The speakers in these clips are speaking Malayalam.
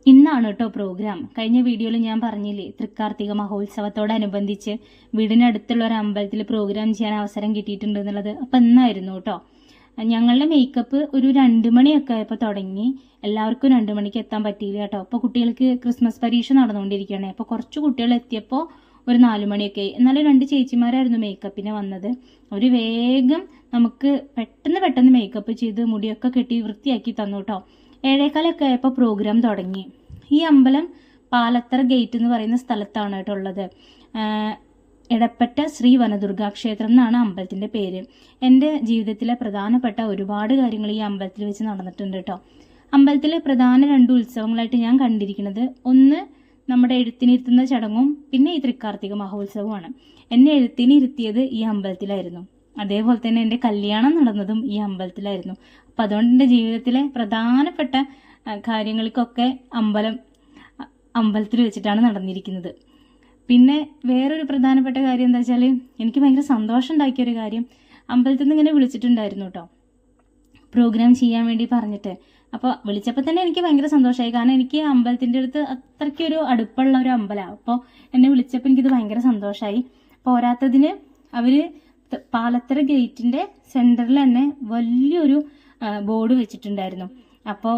ഇന്നാണ് കേട്ടോ പ്രോഗ്രാം. കഴിഞ്ഞ വീഡിയോയിൽ ഞാൻ പറഞ്ഞില്ലേ, തൃക്കാർത്തിക മഹോത്സവത്തോടനുബന്ധിച്ച് വീടിനടുത്തുള്ള ഒരു അമ്പലത്തിൽ പ്രോഗ്രാം ചെയ്യാൻ അവസരം കിട്ടിയിട്ടുണ്ട് എന്നുള്ളത്. അപ്പം ഇന്നായിരുന്നു കേട്ടോ. ഞങ്ങളുടെ മേക്കപ്പ് ഒരു 2 മണിയൊക്കെ ആയപ്പോൾ തുടങ്ങി. എല്ലാവർക്കും 2 മണിക്ക് എത്താൻ പറ്റിയില്ല കേട്ടോ. അപ്പോൾ കുട്ടികൾക്ക് ക്രിസ്മസ് പരീക്ഷ നടന്നുകൊണ്ടിരിക്കുകയാണ്. അപ്പോൾ കുറച്ച് കുട്ടികൾ എത്തിയപ്പോൾ ഒരു 4 മണിയൊക്കെ ആയി. എന്നാലും 2 ചേച്ചിമാരായിരുന്നു മേക്കപ്പിന് വന്നത്. അവർ വേഗം നമുക്ക് പെട്ടെന്ന് മേക്കപ്പ് ചെയ്ത് മുടിയൊക്കെ കെട്ടി വൃത്തിയാക്കി തന്നു കേട്ടോ. 7:15 ആയപ്പോൾ പ്രോഗ്രാം തുടങ്ങി. ഈ അമ്പലം പാലത്തറ ഗേറ്റ് എന്ന് പറയുന്ന സ്ഥലത്താണ് കേട്ടോ ഉള്ളത്. എടപ്പറ്റ ശ്രീ വനദുർഗാ ക്ഷേത്രം എന്നാണ് അമ്പലത്തിൻ്റെ പേര്. എൻ്റെ ജീവിതത്തിലെ പ്രധാനപ്പെട്ട ഒരുപാട് കാര്യങ്ങൾ ഈ അമ്പലത്തിൽ വെച്ച് നടന്നിട്ടുണ്ട് കേട്ടോ. അമ്പലത്തിലെ പ്രധാന 2 ഉത്സവങ്ങളായിട്ട് ഞാൻ കണ്ടിരിക്കുന്നത്, ഒന്ന് നമ്മുടെ എഴുത്തിനിരുത്തുന്ന ചടങ്ങും പിന്നെ ഈ തൃക്കാർത്തിക മഹോത്സവമാണ്. എന്നെ എഴുത്തിനിരുത്തിയത് ഈ അമ്പലത്തിലായിരുന്നു. അതേപോലെ തന്നെ എൻ്റെ കല്യാണം നടന്നതും ഈ അമ്പലത്തിലായിരുന്നു. അപ്പം അതുകൊണ്ട് എൻ്റെ ജീവിതത്തിലെ പ്രധാനപ്പെട്ട കാര്യങ്ങൾക്കൊക്കെ അമ്പലത്തിൽ വെച്ചിട്ടാണ് നടന്നിരിക്കുന്നത്. പിന്നെ വേറൊരു പ്രധാനപ്പെട്ട കാര്യം എന്താ വെച്ചാൽ, എനിക്ക് ഭയങ്കര സന്തോഷം ഉണ്ടാക്കിയൊരു കാര്യം, അമ്പലത്തിൽ നിന്ന് ഇങ്ങനെ വിളിച്ചിട്ടുണ്ടായിരുന്നു കേട്ടോ പ്രോഗ്രാം ചെയ്യാൻ വേണ്ടി പറഞ്ഞിട്ട്. അപ്പോൾ വിളിച്ചപ്പോൾ തന്നെ എനിക്ക് ഭയങ്കര സന്തോഷമായി. കാരണം എനിക്ക് അമ്പലത്തിൻ്റെ അടുത്ത് അത്രയ്ക്കൊരു അടുപ്പുള്ള ഒരു അമ്പലമാണ്. അപ്പോൾ എന്നെ വിളിച്ചപ്പോൾ എനിക്കിത് ഭയങ്കര സന്തോഷമായി. പോരാത്തതിന് അവർ പാലത്തറ ഗേറ്റിൻ്റെ സെൻറ്ററിൽ തന്നെ വലിയൊരു ബോർഡ് വെച്ചിട്ടുണ്ടായിരുന്നു. അപ്പോൾ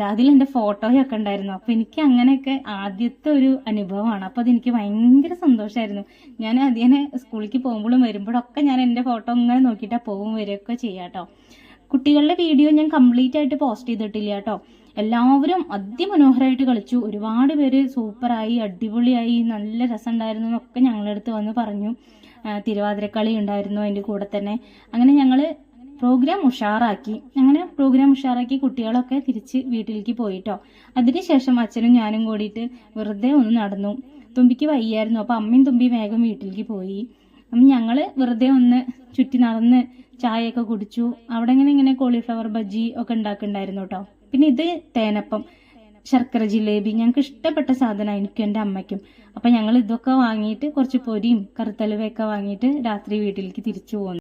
അതിലെൻ്റെ ഫോട്ടോയൊക്കെ ഉണ്ടായിരുന്നു. അപ്പോൾ എനിക്ക് അങ്ങനെയൊക്കെ ആദ്യത്തെ ഒരു അനുഭവമാണ്. അപ്പോൾ അതെനിക്ക് ഭയങ്കര സന്തോഷമായിരുന്നു. ഞാൻ അതിനെ സ്കൂളിലേക്ക് പോകുമ്പോഴും വരുമ്പോഴൊക്കെ ഞാൻ എൻ്റെ ഫോട്ടോ ഇങ്ങനെ നോക്കിയിട്ടാണ് പോകും വരികയൊക്കെ ചെയ്യാം കേട്ടോ. കുട്ടികളുടെ വീഡിയോ ഞാൻ കംപ്ലീറ്റ് ആയിട്ട് പോസ്റ്റ് ചെയ്തിട്ടില്ല കേട്ടോ. എല്ലാവരും അതിമനോഹരമായിട്ട് കളിച്ചു. ഒരുപാട് പേര് സൂപ്പറായി, അടിപൊളിയായി, നല്ല രസമുണ്ടായിരുന്നു എന്നൊക്കെ ഞങ്ങളുടെ അടുത്ത് വന്ന് പറഞ്ഞു. തിരുവാതിരക്കളി ഉണ്ടായിരുന്നു അതിൻ്റെ കൂടെ തന്നെ. അങ്ങനെ ഞങ്ങൾ പ്രോഗ്രാം ഉഷാറാക്കി കുട്ടികളൊക്കെ തിരിച്ച് വീട്ടിലേക്ക് പോയിട്ടോ. അതിനുശേഷം അച്ഛനും ഞാനും കൂടിയിട്ട് വെറുതെ ഒന്ന് നടന്നു. തുമ്പിക്ക് വയ്യായിരുന്നു. അപ്പോൾ അമ്മയും തുമ്പിയും വേഗം വീട്ടിലേക്ക് പോയി. അപ്പം ഞങ്ങൾ വെറുതെ ഒന്ന് ചുറ്റി നടന്ന് ചായയൊക്കെ കുടിച്ചു. അവിടെ ഇങ്ങനെ കോളിഫ്ലവർ ബജ്ജി ഒക്കെ ഉണ്ടാക്കുന്നുണ്ടായിരുന്നു കേട്ടോ. പിന്നെ ഇത് തേനപ്പം, ശർക്കര ജിലേബി, ഞങ്ങൾക്ക് ഇഷ്ടപ്പെട്ട സാധനമാണ് എനിക്കും എൻ്റെ അമ്മയ്ക്കും. അപ്പം ഞങ്ങൾ ഇതൊക്കെ വാങ്ങിയിട്ട് കുറച്ച് പൊരിയും കറുത്തലുവയൊക്കെ വാങ്ങിയിട്ട് രാത്രി വീട്ടിലേക്ക് തിരിച്ചു പോകുന്നു.